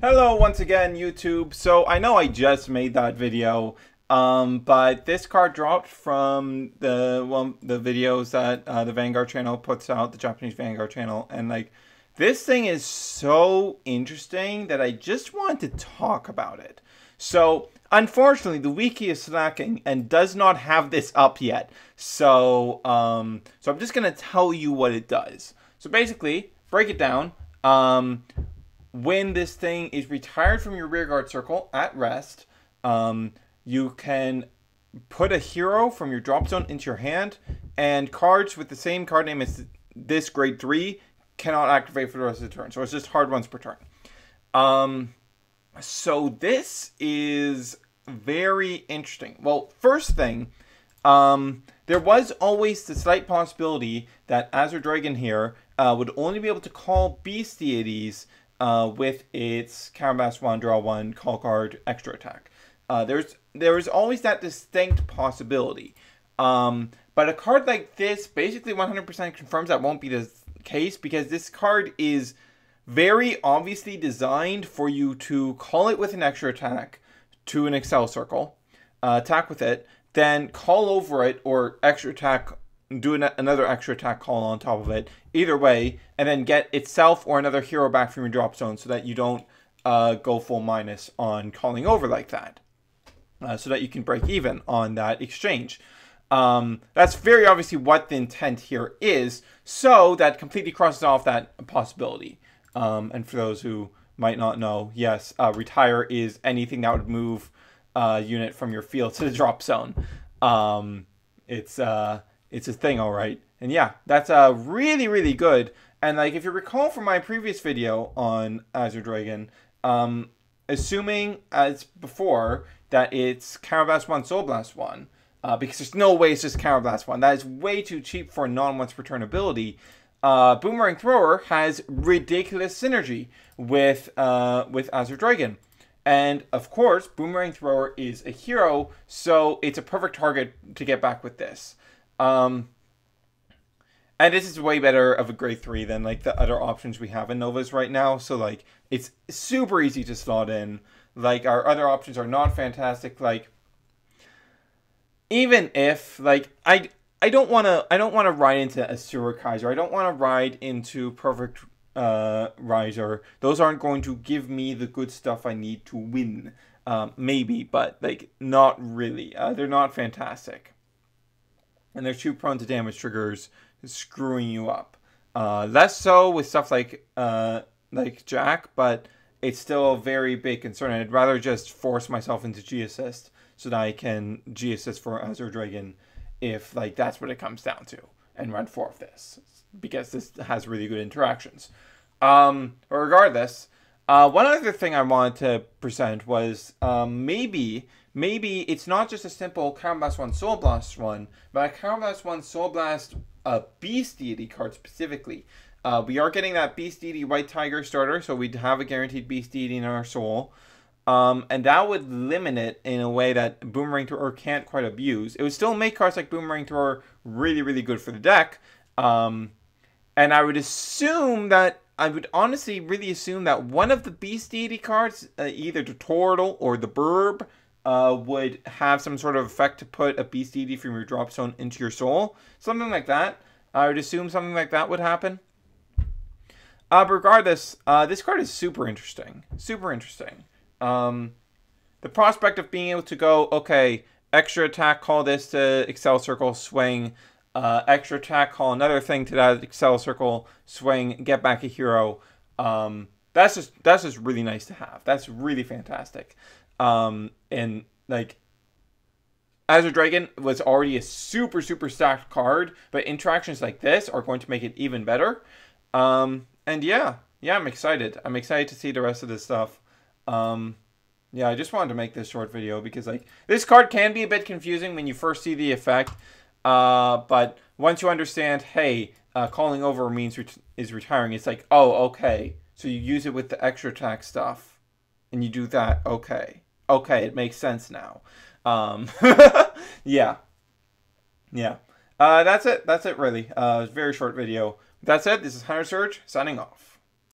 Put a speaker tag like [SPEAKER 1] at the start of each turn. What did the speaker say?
[SPEAKER 1] Hello once again, YouTube. So I know I just made that video, but this card dropped from the videos that the Vanguard channel puts out, the Japanese Vanguard channel, and like this thing is so interesting that I just want to talk about it. So unfortunately, the wiki is slacking and does not have this up yet. So I'm just gonna tell you what it does. So basically, break it down. When this thing is retired from your rearguard circle at rest, you can put a hero from your drop zone into your hand, and cards with the same card name as this grade 3 cannot activate for the rest of the turn. So it's just hard ones per turn. So this is very interesting. Well, first thing, there was always the slight possibility that Azure Dragon here would only be able to call beast deities with its Counterblast 1, draw 1, call card, extra attack. There's always that distinct possibility. But a card like this basically 100% confirms that won't be the case, because this card is very obviously designed for you to call it with an extra attack to an Excel circle, attack with it, then call over it or extra attack, do another extra attack call on top of it, either way, and then get itself or another hero back from your drop zone so that you don't go full minus on calling over like that, so that you can break even on that exchange. That's very obviously what the intent here is, so that completely crosses off that possibility. And for those who might not know, yes, retire is anything that would move a unit from your field to the drop zone. It's a thing, all right. And yeah, that's really, really good. And like, if you recall from my previous video on Azure Dragon, assuming as before that it's Counterblast 1, Soul Blast 1, because there's no way it's just Counterblast 1. That is way too cheap for a non-once per turn ability. Boomerang Thrower has ridiculous synergy with Azure Dragon. And of course, Boomerang Thrower is a hero, so it's a perfect target to get back with this. And this is way better of a grade 3 than like the other options we have in Novas right now. So like, it's super easy to slot in. Like, our other options are not fantastic. Like, even if like I don't want to ride into Asura Kaiser. I don't want to ride into Perfect Riser. Those aren't going to give me the good stuff I need to win. Maybe, but like not really. They're not fantastic. And they're too prone to damage triggers, screwing you up. Less so with stuff like Jack, but it's still a very big concern. I'd rather just force myself into G-Assist so that I can G-Assist for Azure Dragon if like that's what it comes down to, and run 4 of this, because this has really good interactions. But regardless, one other thing I wanted to present was maybe it's not just a simple Counterblast 1 Soul Blast 1, but a Counterblast 1 Soul Blast Beast Deity card specifically. We are getting that Beast Deity White Tiger starter, so we'd have a guaranteed Beast Deity in our soul. And that would limit it in a way that Boomerang Thrower can't quite abuse. It would still make cards like Boomerang Thrower really, really good for the deck. And I would honestly really assume that one of the Beast Deity cards, either the Turtle or the Burb, would have some sort of effect to put a Beast Deity from your drop zone into your soul. Something like that. I would assume something like that would happen. But regardless, this card is super interesting. Super interesting. The prospect of being able to go, okay, extra attack, call this to Excel Circle, swing. Extra attack, call another thing to that Excel Circle, swing, get back a hero. That's just really nice to have. That's really fantastic. And like, Azure Dragon was already a super, super stacked card, but interactions like this are going to make it even better. And yeah, I'm excited. I'm excited to see the rest of this stuff. Yeah, I just wanted to make this short video because like this card can be a bit confusing when you first see the effect. But once you understand, hey, calling over means is retiring, it's like, oh, okay. So you use it with the extra attack stuff, and you do that. Okay, it makes sense now. Yeah. That's it really. It was a very short video. With that said, this is Hunter Surge signing off.